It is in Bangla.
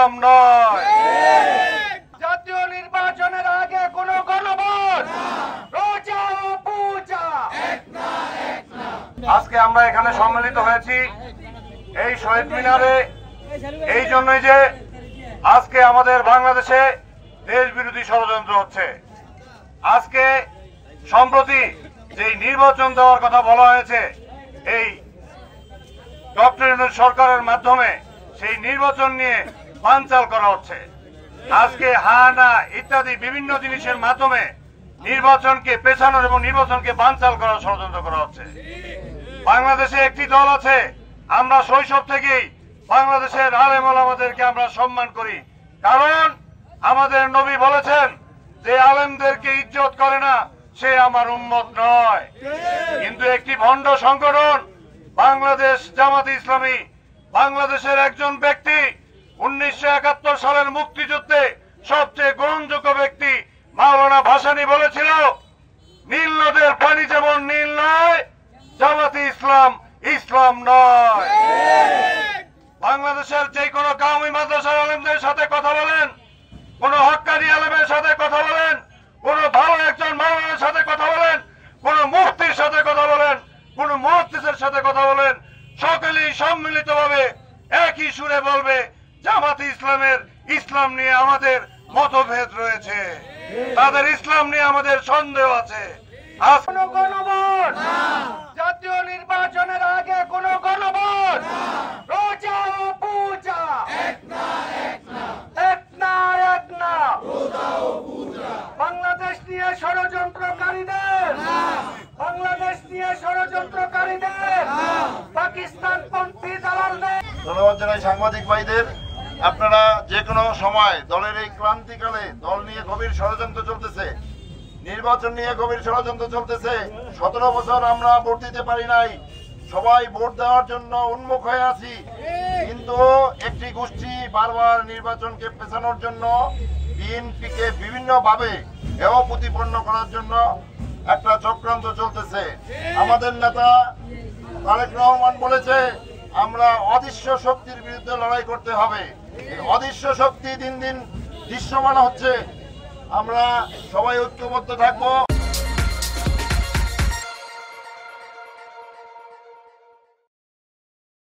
ইসলাম নয়। জাতীয় নির্বাচনের আগে কোন গণভোট, রোজা ও পূজা আজকে আমরা এখানে সম্মিলিত হয়েছি এই শহীদ মিনারে এই জন্যই যে আজকে আমাদের বাংলাদেশে দেশ বিরোধী ষড়যন্ত্র হচ্ছে। আজকে সম্প্রতি যে নির্বাচন দেওয়ার কথা বলা হয়েছে এই ডক্টর ইউনূস সরকারের মাধ্যমে, সেই নির্বাচন নিয়ে বানচাল করা হচ্ছে। আজকে হানা ইত্যাদি বিভিন্ন জিনিসের মাধ্যমে নির্বাচনকে পেছানোর এবং নির্বাচনকে বানচাল করার ষড়যন্ত্র করা হচ্ছে। বাংলাদেশে একটি দল আছে, আমরা শৈশব থেকেই বাংলাদেশের আলেম ওলামাদেরকে আমরা সম্মান করি, কারণ আমাদের নবী বলেছেন যে আলেমদেরকে ইজ্জত করে না সে আমার উম্মত নয়। কিন্তু একটি ভণ্ড সংগঠন বাংলাদেশ জামাত ইসলামী, বাংলাদেশের একজন ব্যক্তি 1971 সালের মুক্তিযুদ্ধে সবচেয়ে গ্রহণযোগ্য ব্যক্তি মাওলানা ভাসানী বলেছিল, নীল নদের পানি যেমন নীল নয়, জামাতে ইসলাম ইসলাম নয়। বাংলাদেশের যে কোনো কাউমি মাদ্রাসার আলেমদের সাথে কথা বলেন, কোন হক্কানি আলেমের সাথে কথা বলেন, কোন ভালো একজন মাওলানার সাথে কথা বলেন, কোন মুফতির সাথে কথা বলেন, কোন মুহাদ্দিসের সাথে কথা বলেন, সকলেই সম্মিলিতভাবে একই সুরে বলবে জামাতে ইসলামের ইসলাম নিয়ে আমাদের মতভেদ রয়েছে, তাদের ইসলাম নিয়ে আমাদের সন্দেহ আছে। আজ কোন গণভোট, জাতীয় নির্বাচনের আগে কোন গণভোট, রোজা ও পূজা এক না, বাংলাদেশ নিয়ে ষড়যন্ত্রকারীদের, বাংলাদেশ নিয়ে ষড়যন্ত্রকারীদের, পাকিস্তান পন্থী দালালদের ধন্যবাদ জানাই সাংবাদিক ভাইদের। আপনারা যে কোনো সময় দলের এই ক্রান্তিকালে দল নিয়ে গভীর ষড়যন্ত্র চলতেছে, নির্বাচন নিয়ে গভীর ষড়যন্ত্র চলতেছে। 17 বছর আমরা ভোট দিতে পারি নাই, সবাই ভোট দেওয়ার জন্য উন্মুখ হয়ে আছি, কিন্তু একটি গোষ্ঠী বারবার নির্বাচনকে পেছানোর জন্য বিএনপিকে বিভিন্নভাবে হেয় প্রতিপন্ন করার জন্য একটা চক্রান্ত চলতেছে। আমাদের নেতা তারেক রহমান বলেছে আমরা অদৃশ্য শক্তির বিরুদ্ধে লড়াই করতে হবে। এই অদৃশ্য শক্তি দিন দিন দৃশ্যমান হচ্ছে, আমরা সবাই ঐক্যবদ্ধ থাকবো।